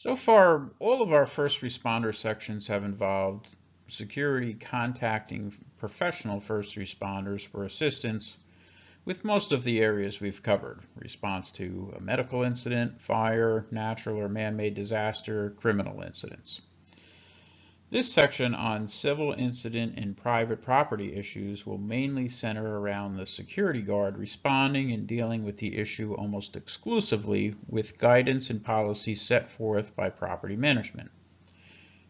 So far, all of our first responder sections have involved security contacting professional first responders for assistance with most of the areas we've covered: response to a medical incident, fire, natural or man-made disaster, criminal incidents. This section on civil incident and private property issues will mainly center around the security guard responding and dealing with the issue almost exclusively with guidance and policies set forth by property management.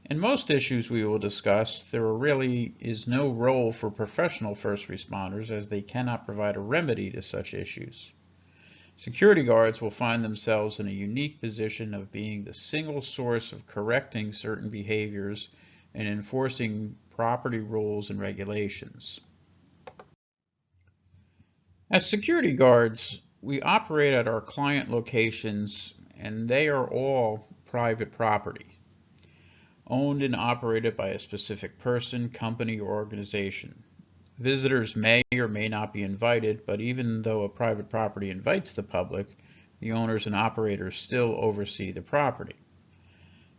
In most issues we will discuss, there really is no role for professional first responders as they cannot provide a remedy to such issues. Security guards will find themselves in a unique position of being the single source of correcting certain behaviors and enforcing property rules and regulations. As security guards, we operate at our client locations, and they are all private property, owned and operated by a specific person, company, or organization. Visitors may or may not be invited, but even though a private property invites the public, the owners and operators still oversee the property.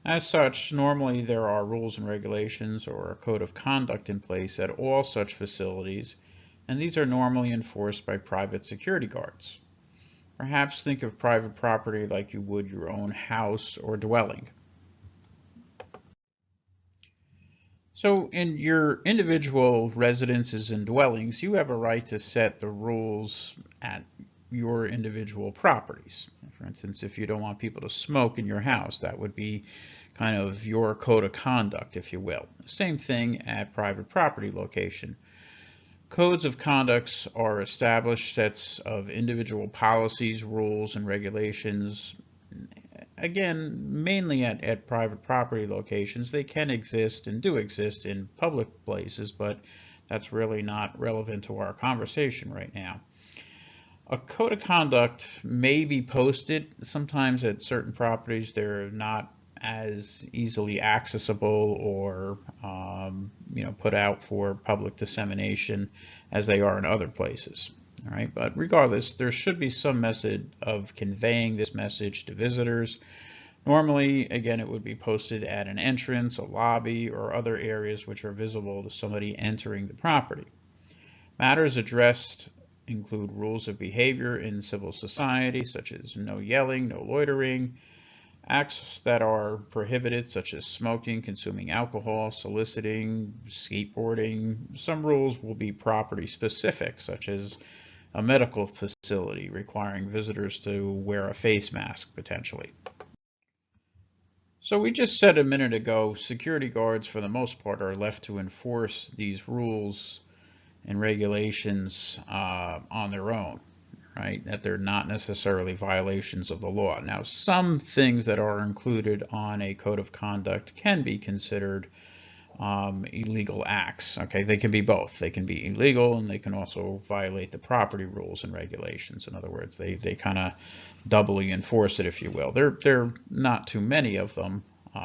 As such, normally there are rules and regulations or a code of conduct in place at all such facilities, and these are normally enforced by private security guards. Perhaps think of private property like you would your own house or dwelling. So in your individual residences and dwellings, you have a right to set the rules at your individual properties. For instance, if you don't want people to smoke in your house, that would be kind of your code of conduct, if you will. Same thing at private property location. Codes of conduct are established sets of individual policies, rules, and regulations. Again, mainly at private property locations. They can exist and do exist in public places, but that's really not relevant to our conversation right now. A code of conduct may be posted. Sometimes at certain properties they're not as easily accessible or put out for public dissemination as they are in other places. All right, but regardless, there should be some method of conveying this message to visitors. Normally, again, it would be posted at an entrance, a lobby, or other areas which are visible to somebody entering the property. Matters addressed include rules of behavior in civil society, such as no yelling, no loitering, acts that are prohibited, such as smoking, consuming alcohol, soliciting, skateboarding. Some rules will be property specific, such as a medical facility requiring visitors to wear a face mask potentially. So we just said a minute ago, security guards for the most part are left to enforce these rules and regulations on their own, right? That they're not necessarily violations of the law. Now, some things that are included on a code of conduct can be considered illegal acts. Okay, they can be both. They can be illegal and they can also violate the property rules and regulations. In other words, they kind of doubly enforce it, if you will. There are not too many of them.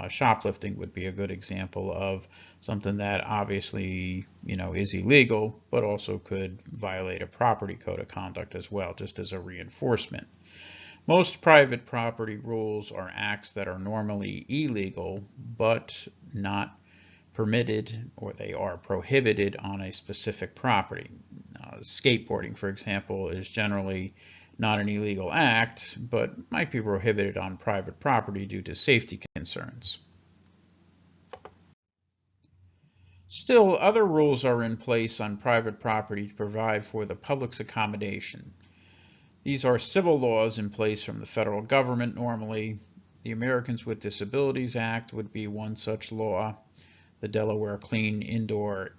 Shoplifting would be a good example of something that obviously is illegal, but also could violate a property code of conduct as well, just as a reinforcement. Most private property rules are acts that are normally illegal, but not permitted, or they are prohibited on a specific property. Skateboarding, for example, is generally not an illegal act, but might be prohibited on private property due to safety concerns. Still, other rules are in place on private property to provide for the public's accommodation. These are civil laws in place from the federal government normally. The Americans with Disabilities Act would be one such law. The Delaware Clean Indoor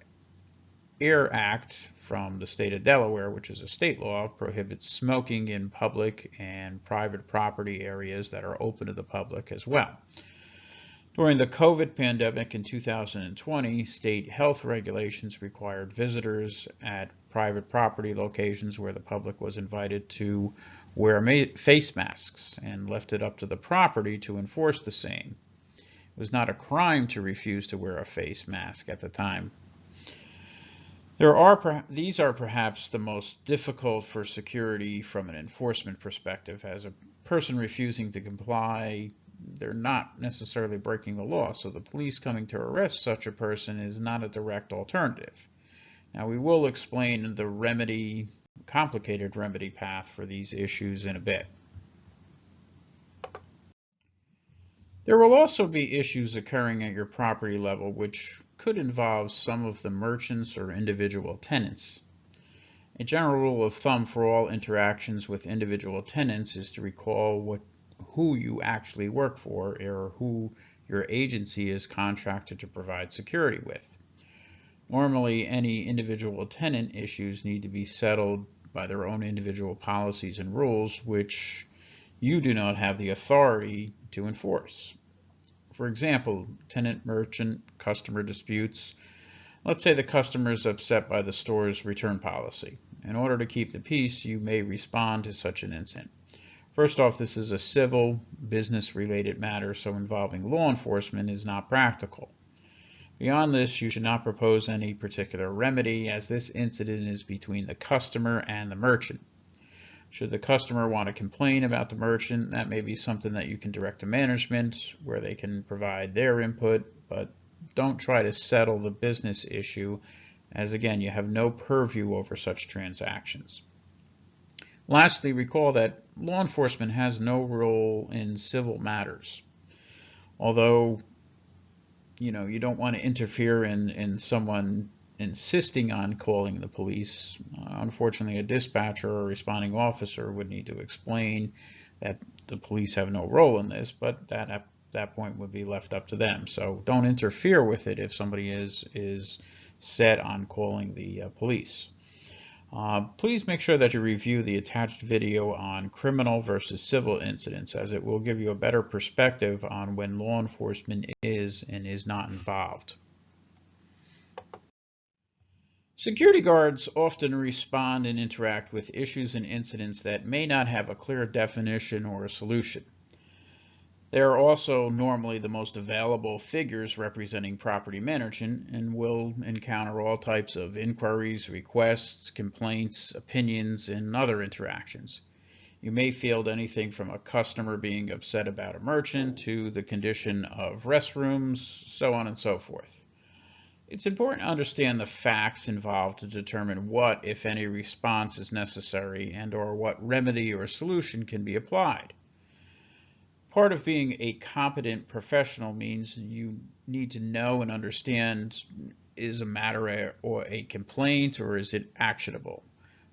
Air Act from the state of Delaware, which is a state law, prohibits smoking in public and private property areas that are open to the public as well. During the COVID pandemic in 2020, state health regulations required visitors at private property locations where the public was invited to wear face masks and left it up to the property to enforce the same. It was not a crime to refuse to wear a face mask at the time. These are perhaps the most difficult for security from an enforcement perspective, as a person refusing to comply they're not necessarily breaking the law, so the police coming to arrest such a person is not a direct alternative. Now, we will explain the complicated remedy path for these issues in a bit. There will also be issues occurring at your property level which could involve some of the merchants or individual tenants. A general rule of thumb for all interactions with individual tenants is to recall who you actually work for or who your agency is contracted to provide security with. Normally, any individual tenant issues need to be settled by their own individual policies and rules, which you do not have the authority to enforce. For example, tenant-merchant customer disputes. Let's say the customer is upset by the store's return policy. In order to keep the peace, you may respond to such an incident. First off, this is a civil, business-related matter, so involving law enforcement is not practical. Beyond this, you should not propose any particular remedy, as this incident is between the customer and the merchant. Should the customer want to complain about the merchant, that may be something that you can direct to management, where they can provide their input, but don't try to settle the business issue, as again, you have no purview over such transactions. Lastly, recall that law enforcement has no role in civil matters. Although, you don't want to interfere in someone insisting on calling the police. Unfortunately, a dispatcher or a responding officer would need to explain that the police have no role in this, but that at that point would be left up to them. So don't interfere with it if somebody is set on calling the police. Please make sure that you review the attached video on criminal versus civil incidents, as it will give you a better perspective on when law enforcement is and is not involved. Security guards often respond and interact with issues and incidents that may not have a clear definition or a solution. They are also normally the most available figures representing property management and will encounter all types of inquiries, requests, complaints, opinions, and other interactions. You may field anything from a customer being upset about a merchant to the condition of restrooms, so on and so forth. It's important to understand the facts involved to determine what, if any, response is necessary and/or what remedy or solution can be applied. Part of being a competent professional means you need to know and understand, is a matter or a complaint, or is it actionable?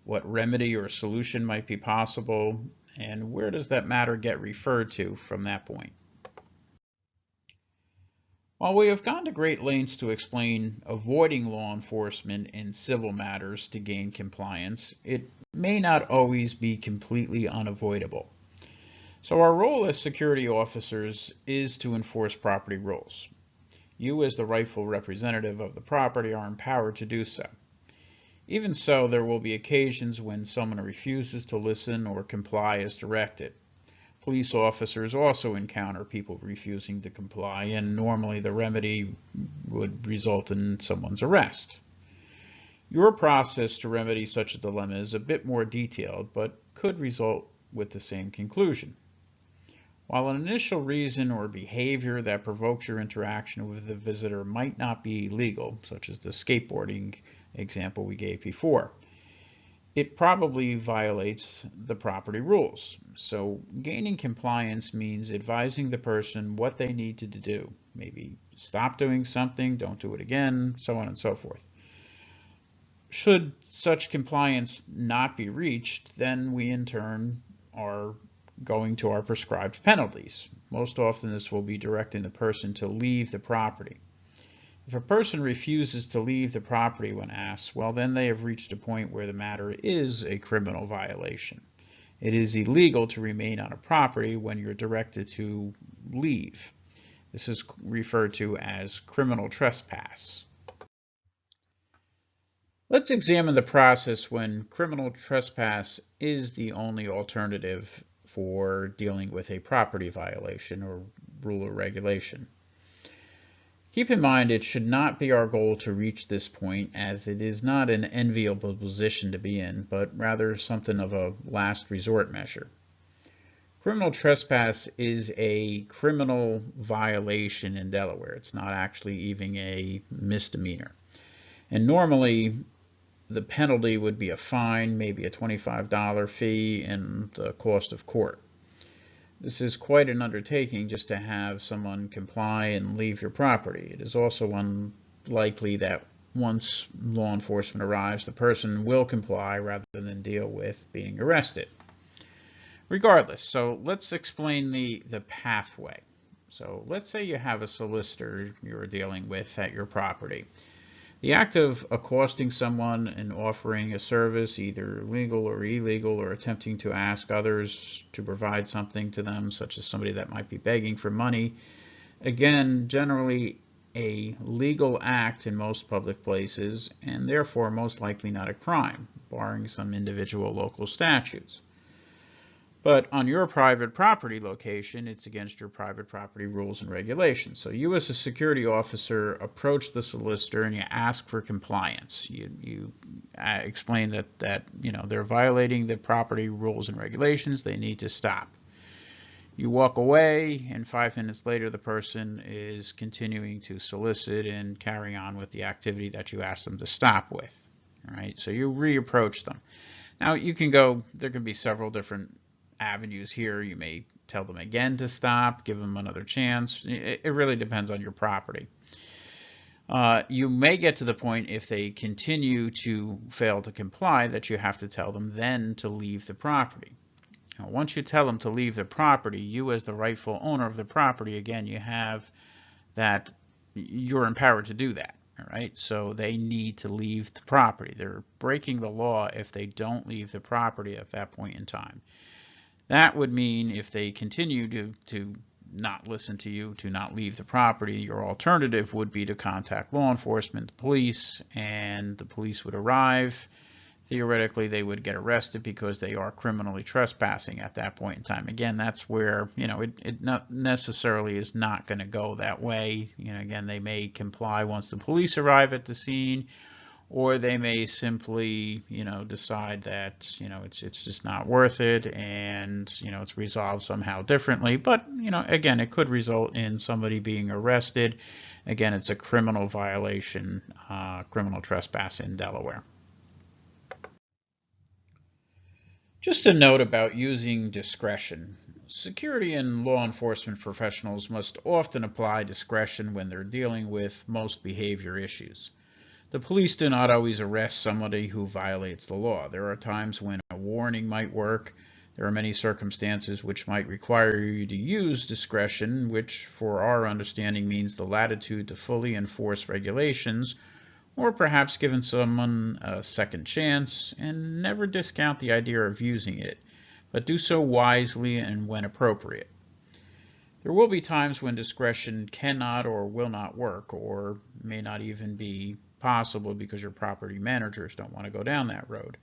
What remedy or solution might be possible, and where does that matter get referred to from that point? While we have gone to great lengths to explain avoiding law enforcement in civil matters to gain compliance, it may not always be completely unavoidable. So our role as security officers is to enforce property rules. You, as the rightful representative of the property, are empowered to do so. Even so, there will be occasions when someone refuses to listen or comply as directed. Police officers also encounter people refusing to comply, and normally the remedy would result in someone's arrest. Your process to remedy such a dilemma is a bit more detailed, but could result with the same conclusion. While an initial reason or behavior that provokes your interaction with the visitor might not be illegal, such as the skateboarding example we gave before, it probably violates the property rules. So gaining compliance means advising the person what they need to do. Maybe stop doing something, don't do it again, so on and so forth. Should such compliance not be reached, then we in turn are going to our prescribed penalties. Most often this will be directing the person to leave the property. If a person refuses to leave the property when asked, well, then they have reached a point where the matter is a criminal violation. It is illegal to remain on a property when you're directed to leave. This is referred to as criminal trespass. Let's examine the process when criminal trespass is the only alternative for dealing with a property violation or rule or regulation. Keep in mind, it should not be our goal to reach this point, as it is not an enviable position to be in, but rather something of a last resort measure. Criminal trespass is a criminal violation in Delaware. It's not actually even a misdemeanor. And normally the penalty would be a fine, maybe a $25 fee, and the cost of court. This is quite an undertaking just to have someone comply and leave your property. It is also unlikely that once law enforcement arrives, the person will comply rather than deal with being arrested. Regardless, so let's explain the pathway. So let's say you have a solicitor you're dealing with at your property. The act of accosting someone and offering a service, either legal or illegal, or attempting to ask others to provide something to them, such as somebody that might be begging for money, again, generally a legal act in most public places, and therefore most likely not a crime, barring some individual local statutes. But on your private property location, it's against your private property rules and regulations. So you as a security officer approach the solicitor and you ask for compliance. You explain that they're violating the property rules and regulations. They need to stop. You walk away, and 5 minutes later the person is continuing to solicit and carry on with the activity that you asked them to stop with. All right, so you reapproach them. Now you can go, there can be several different avenues here. You may tell them again to stop, give them another chance. It really depends on your property. You may get to the point, if they continue to fail to comply, that you have to tell them then to leave the property. Now, once you tell them to leave the property, you as the rightful owner of the property, again, you have that you're empowered to do that. All right, so they need to leave the property. They're breaking the law if they don't leave the property at that point in time. That would mean if they continue to not listen to you, to not leave the property, your alternative would be to contact law enforcement, the police, and the police would arrive. Theoretically, they would get arrested because they are criminally trespassing at that point in time. Again, that's where, it not necessarily is not going to go that way. Again, they may comply once the police arrive at the scene, or they may simply, decide that, it's just not worth it, and, it's resolved somehow differently. But, again, it could result in somebody being arrested. Again, it's a criminal violation, criminal trespass in Delaware. Just a note about using discretion. Security and law enforcement professionals must often apply discretion when they're dealing with most behavior issues. The police do not always arrest somebody who violates the law. There are times when a warning might work. There are many circumstances which might require you to use discretion, which for our understanding means the latitude to fully enforce regulations, or perhaps giving someone a second chance, and never discount the idea of using it, but do so wisely and when appropriate. There will be times when discretion cannot or will not work, or may not even be possible because your property managers don't want to go down that road.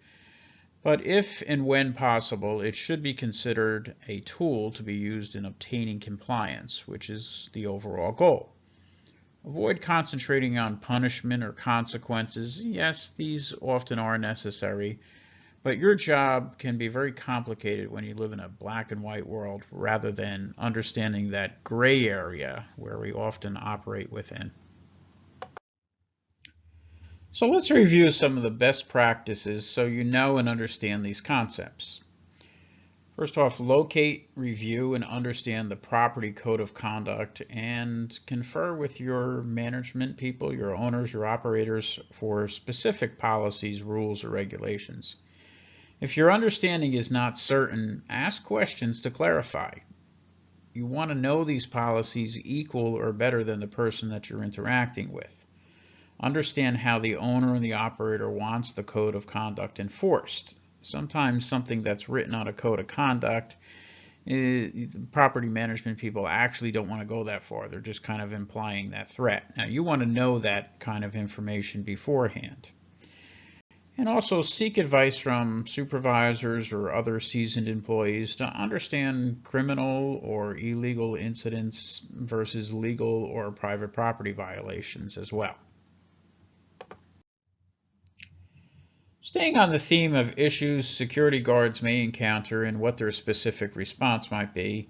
But if and when possible, it should be considered a tool to be used in obtaining compliance, which is the overall goal. Avoid concentrating on punishment or consequences. Yes, these often are necessary, but your job can be very complicated when you live in a black and white world rather than understanding that gray area where we often operate within. So let's review some of the best practices so you know and understand these concepts. First off, locate, review, and understand the property code of conduct and confer with your management people, your owners, your operators for specific policies, rules, or regulations. If your understanding is not certain, ask questions to clarify. You want to know these policies equal or better than the person that you're interacting with. Understand how the owner and the operator wants the code of conduct enforced. Sometimes something that's written on a code of conduct, property management people actually don't want to go that far. They're just kind of implying that threat. Now, you want to know that kind of information beforehand. And also seek advice from supervisors or other seasoned employees to understand criminal or illegal incidents versus legal or private property violations as well. Staying on the theme of issues security guards may encounter and what their specific response might be,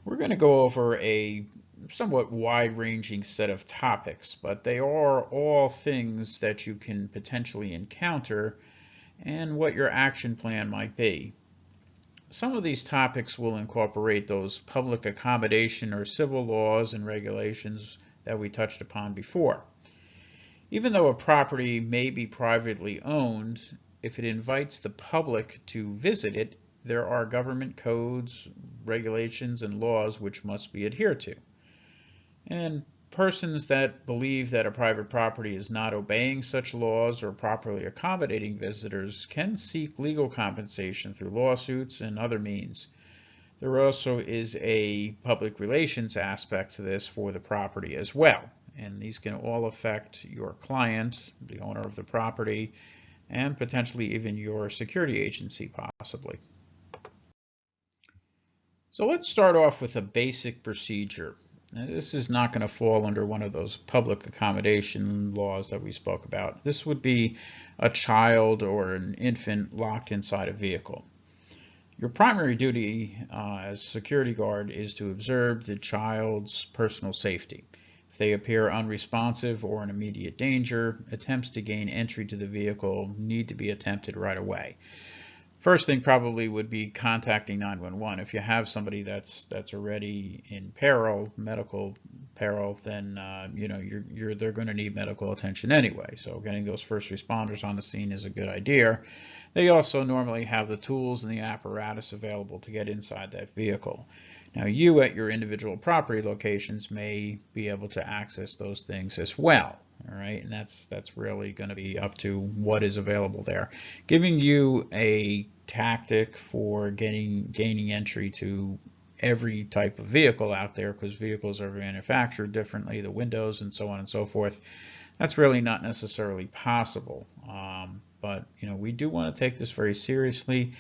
we're going to go over a somewhat wide-ranging set of topics, but they are all things that you can potentially encounter and what your action plan might be. Some of these topics will incorporate those public accommodation or civil laws and regulations that we touched upon before. Even though a property may be privately owned, if it invites the public to visit it, there are government codes, regulations, and laws which must be adhered to. And persons that believe that a private property is not obeying such laws or properly accommodating visitors can seek legal compensation through lawsuits and other means. There also is a public relations aspect to this for the property as well. And these can all affect your client, the owner of the property, and potentially even your security agency possibly. So let's start off with a basic procedure. Now, this is not going to fall under one of those public accommodation laws that we spoke about. This would be a child or an infant locked inside a vehicle. Your primary duty as security guard is to observe the child's personal safety. If they appear unresponsive or in immediate danger, attempts to gain entry to the vehicle need to be attempted right away. First thing probably would be contacting 911. If you have somebody that's already in peril, medical peril, then they're going to need medical attention anyway. So getting those first responders on the scene is a good idea. They also normally have the tools and the apparatus available to get inside that vehicle. Now you at your individual property locations may be able to access those things as well. All right, and that's really going to be up to what is available there. Giving you a tactic for gaining entry to every type of vehicle out there, because vehicles are manufactured differently, the windows and so on and so forth, that's really not necessarily possible. But we do want to take this very seriously.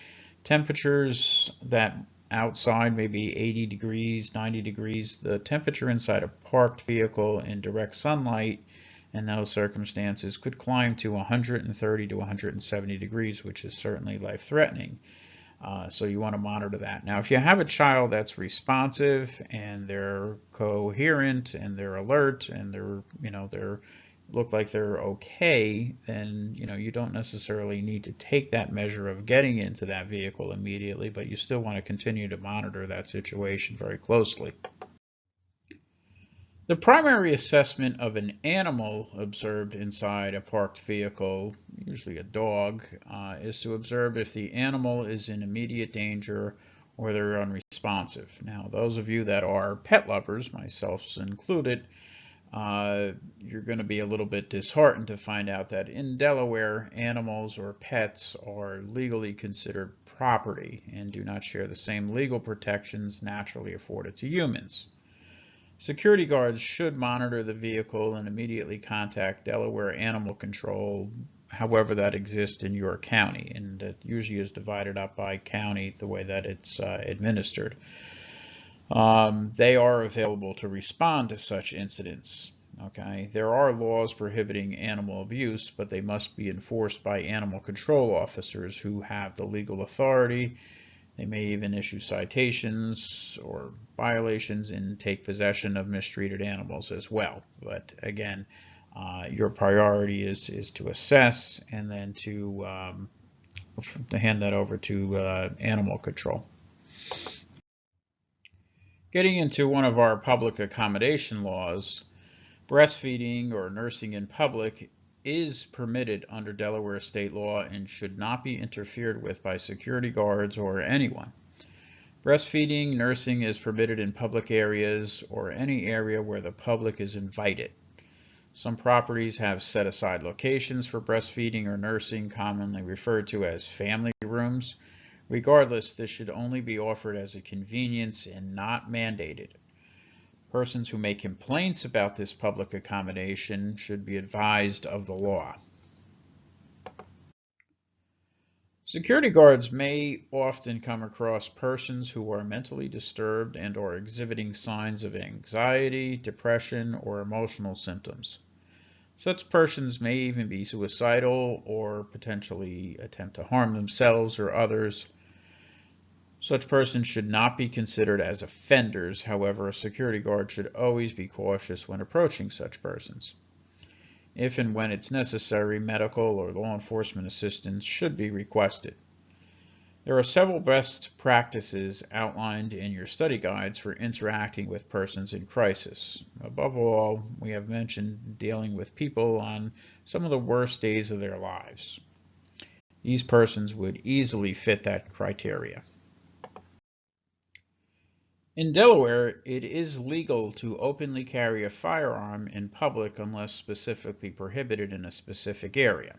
Temperatures that outside maybe 80 degrees, 90 degrees, the temperature inside a parked vehicle in direct sunlight in those circumstances could climb to 130 to 170 degrees, which is certainly life-threatening. So you want to monitor that. Now, if you have a child that's responsive and they're coherent and they're alert and they're look like they're okay, then you don't necessarily need to take that measure of getting into that vehicle immediately, but you still want to continue to monitor that situation very closely. The primary assessment of an animal observed inside a parked vehicle, usually a dog, is to observe if the animal is in immediate danger or they're unresponsive. Now, those of you that are pet lovers, myself included, you're going to be a little bit disheartened to find out that in Delaware, animals or pets are legally considered property and do not share the same legal protections naturally afforded to humans. Security guards should monitor the vehicle and immediately contact Delaware Animal Control, however that exists in your county, and that usually is divided up by county the way that it's administered. They are available to respond to such incidents. Okay, there are laws prohibiting animal abuse, but they must be enforced by animal control officers who have the legal authority. They may even issue citations or violations and take possession of mistreated animals as well. But again, your priority is to assess and then to hand that over to animal control. Getting into one of our public accommodation laws, breastfeeding or nursing in public is permitted under Delaware state law and should not be interfered with by security guards or anyone. Breastfeeding, nursing is permitted in public areas or any area where the public is invited. Some properties have set aside locations for breastfeeding or nursing, commonly referred to as family rooms. Regardless, this should only be offered as a convenience and not mandated. Persons who make complaints about this public accommodation should be advised of the law. Security guards may often come across persons who are mentally disturbed and or exhibiting signs of anxiety, depression, or emotional symptoms. Such persons may even be suicidal or potentially attempt to harm themselves or others. Such persons should not be considered as offenders. However, a security guard should always be cautious when approaching such persons. If and when it's necessary, medical or law enforcement assistance should be requested. There are several best practices outlined in your study guides for interacting with persons in crisis. Above all, we have mentioned dealing with people on some of the worst days of their lives. These persons would easily fit that criteria. In Delaware, it is legal to openly carry a firearm in public unless specifically prohibited in a specific area.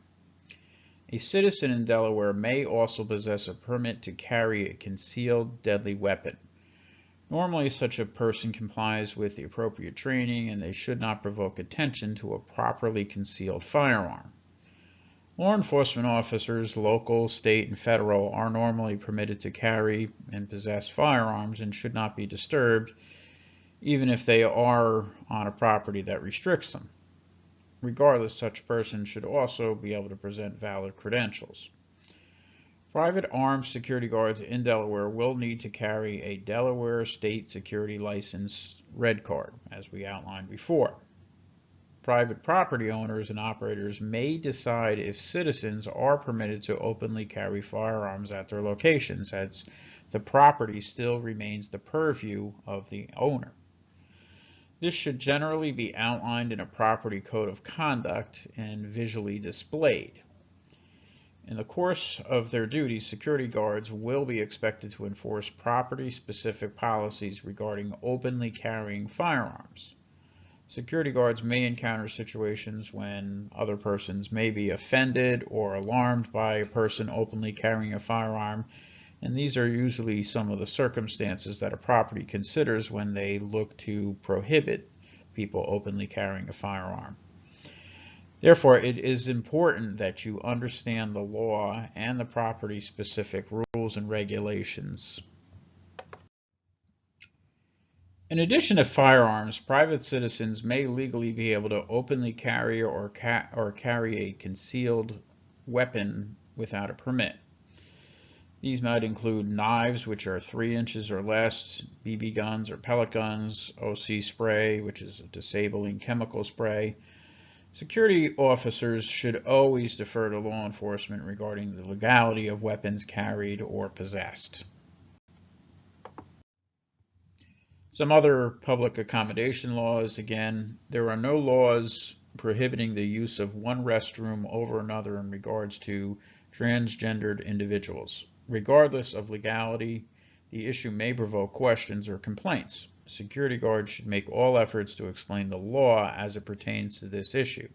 A citizen in Delaware may also possess a permit to carry a concealed deadly weapon. Normally, such a person complies with the appropriate training and they should not provoke attention to a properly concealed firearm. Law enforcement officers, local, state, and federal, are normally permitted to carry and possess firearms and should not be disturbed, even if they are on a property that restricts them. Regardless, such persons should also be able to present valid credentials. Private armed security guards in Delaware will need to carry a Delaware State Security License red card, as we outlined before. Private property owners and operators may decide if citizens are permitted to openly carry firearms at their locations, as the property still remains the purview of the owner. This should generally be outlined in a property code of conduct and visually displayed. In the course of their duties, security guards will be expected to enforce property-specific policies regarding openly carrying firearms. Security guards may encounter situations when other persons may be offended or alarmed by a person openly carrying a firearm, and these are usually some of the circumstances that a property considers when they look to prohibit people openly carrying a firearm. Therefore, it is important that you understand the law and the property-specific rules and regulations. In addition to firearms, private citizens may legally be able to openly carry or carry a concealed weapon without a permit. These might include knives, which are 3 inches or less, BB guns or pellet guns, OC spray, which is a disabling chemical spray. Security officers should always defer to law enforcement regarding the legality of weapons carried or possessed. Some other public accommodation laws. Again, there are no laws prohibiting the use of one restroom over another in regards to transgendered individuals. Regardless of legality, the issue may provoke questions or complaints. Security guards should make all efforts to explain the law as it pertains to this issue.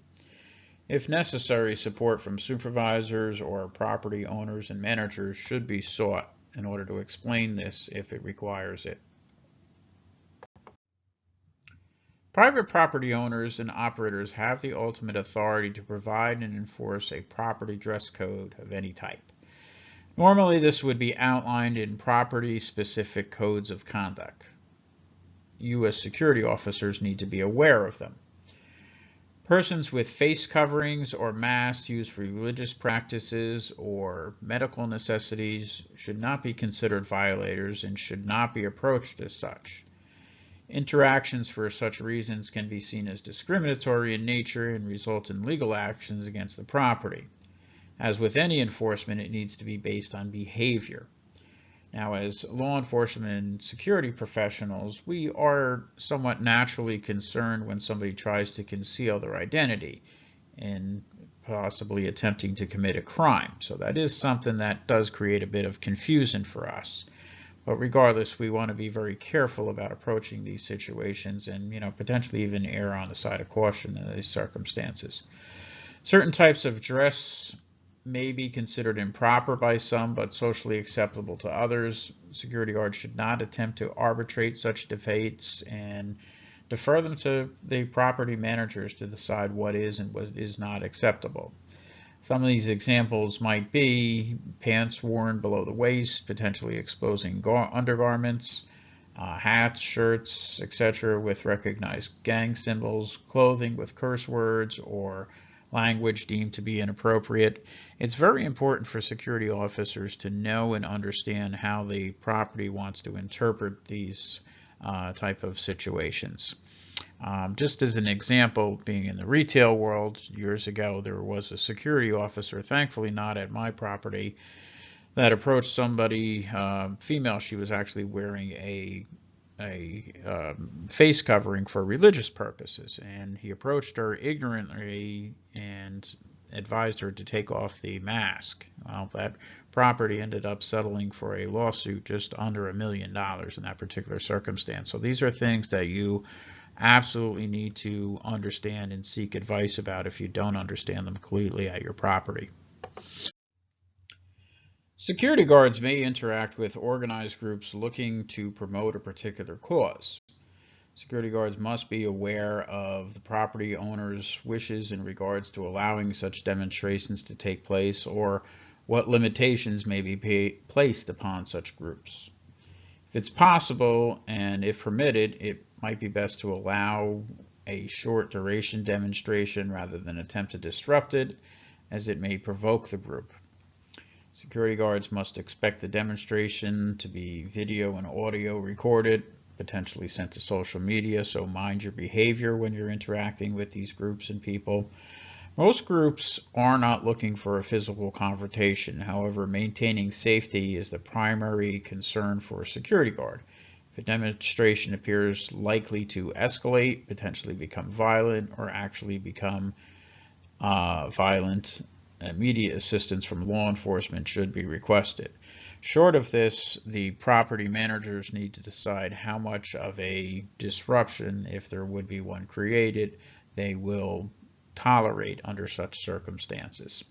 If necessary, support from supervisors or property owners and managers should be sought in order to explain this if it requires it. Private property owners and operators have the ultimate authority to provide and enforce a property dress code of any type. Normally, this would be outlined in property-specific codes of conduct. You as security officers need to be aware of them. Persons with face coverings or masks used for religious practices or medical necessities should not be considered violators and should not be approached as such. Interactions for such reasons can be seen as discriminatory in nature and result in legal actions against the property. As with any enforcement, it needs to be based on behavior. Now, as law enforcement and security professionals, we are somewhat naturally concerned when somebody tries to conceal their identity and possibly attempting to commit a crime. So that is something that does create a bit of confusion for us. But regardless, we want to be very careful about approaching these situations and, potentially even err on the side of caution in these circumstances. Certain types of dress may be considered improper by some, but socially acceptable to others. Security guards should not attempt to arbitrate such debates and defer them to the property managers to decide what is and what is not acceptable. Some of these examples might be pants worn below the waist, potentially exposing undergarments, hats, shirts, etc. with recognized gang symbols, clothing with curse words or language deemed to be inappropriate. It's very important for security officers to know and understand how the property wants to interpret these type of situations. Just as an example, being in the retail world, years ago there was a security officer, thankfully not at my property, that approached somebody, female. She was actually wearing a face covering for religious purposes, and he approached her ignorantly and advised her to take off the mask. Well, that property ended up settling for a lawsuit just under $1 million in that particular circumstance. So these are things that you absolutely need to understand and seek advice about if you don't understand them completely at your property. Security guards may interact with organized groups looking to promote a particular cause. Security guards must be aware of the property owner's wishes in regards to allowing such demonstrations to take place, or what limitations may be placed upon such groups. If it's possible and if permitted, it might be best to allow a short duration demonstration rather than attempt to disrupt it, as it may provoke the group. Security guards must expect the demonstration to be video and audio recorded, potentially sent to social media, so mind your behavior when you're interacting with these groups and people. Most groups are not looking for a physical confrontation. However, maintaining safety is the primary concern for a security guard. If a demonstration appears likely to escalate, potentially become violent, or actually become violent, immediate assistance from law enforcement should be requested. Short of this, the property managers need to decide how much of a disruption, if there would be one created, they will tolerate under such circumstances.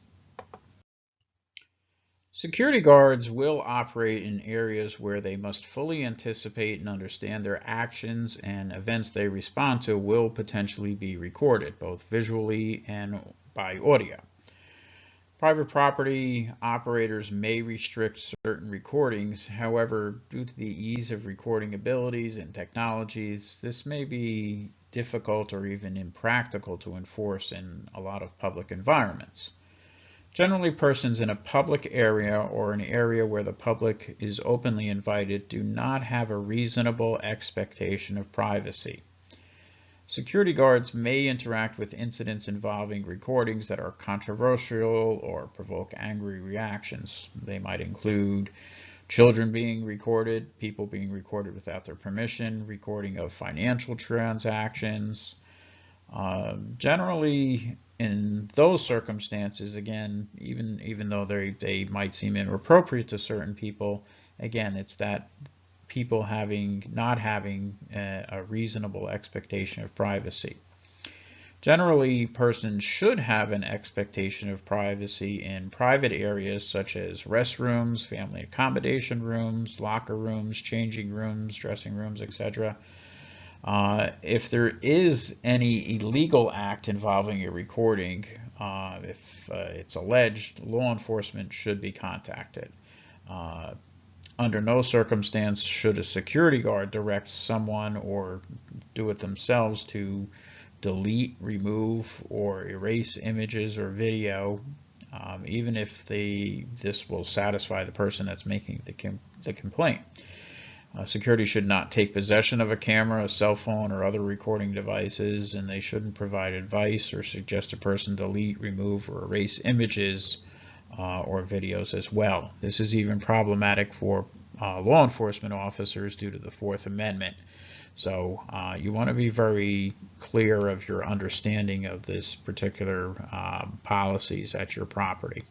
Security guards will operate in areas where they must fully anticipate and understand their actions, and events they respond to will potentially be recorded, both visually and by audio. Private property operators may restrict certain recordings. However, due to the ease of recording abilities and technologies, this may be difficult or even impractical to enforce in a lot of public environments. Generally, persons in a public area or an area where the public is openly invited do not have a reasonable expectation of privacy. Security guards may interact with incidents involving recordings that are controversial or provoke angry reactions. They might include children being recorded, people being recorded without their permission, recording of financial transactions. Generally, in those circumstances, again, even though they might seem inappropriate to certain people, again, it's that people not having a reasonable expectation of privacy. Generally, persons should have an expectation of privacy in private areas such as restrooms, family accommodation rooms, locker rooms, changing rooms, dressing rooms, etc. If there is any illegal act involving a recording, if it's alleged, law enforcement should be contacted. Under no circumstance should a security guard direct someone or do it themselves to delete, remove, or erase images or video, even if this will satisfy the person that's making the complaint. Security should not take possession of a camera, a cell phone, or other recording devices, and they shouldn't provide advice or suggest a person delete, remove, or erase images or videos as well. This is even problematic for law enforcement officers due to the Fourth Amendment. So you want to be very clear of your understanding of this particular policies at your property.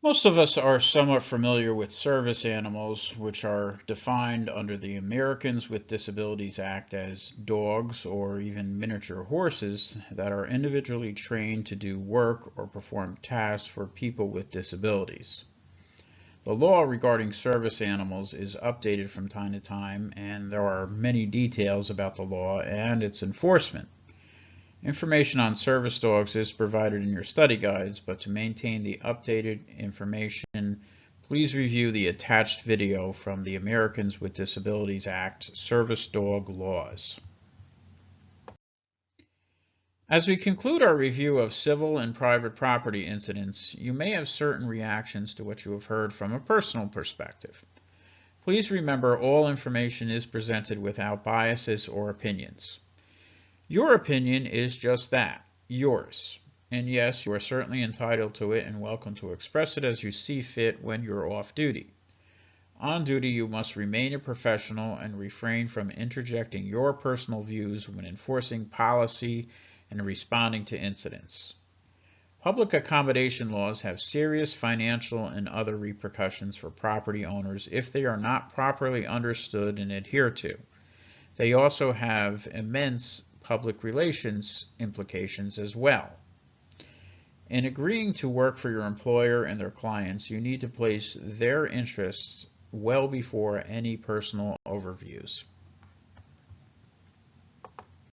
Most of us are somewhat familiar with service animals, which are defined under the Americans with Disabilities Act as dogs or even miniature horses that are individually trained to do work or perform tasks for people with disabilities. The law regarding service animals is updated from time to time, and there are many details about the law and its enforcement. Information on service dogs is provided in your study guides, but to maintain the updated information, please review the attached video from the Americans with Disabilities Act Service Dog Laws. As we conclude our review of civil and private property incidents, you may have certain reactions to what you have heard from a personal perspective. Please remember all information is presented without biases or opinions. Your opinion is just that, yours. And yes, you are certainly entitled to it and welcome to express it as you see fit when you're off duty. On duty, you must remain a professional and refrain from interjecting your personal views when enforcing policy and responding to incidents. Public accommodation laws have serious financial and other repercussions for property owners if they are not properly understood and adhered to. They also have immense public relations implications as well. In agreeing to work for your employer and their clients, you need to place their interests well before any personal overviews.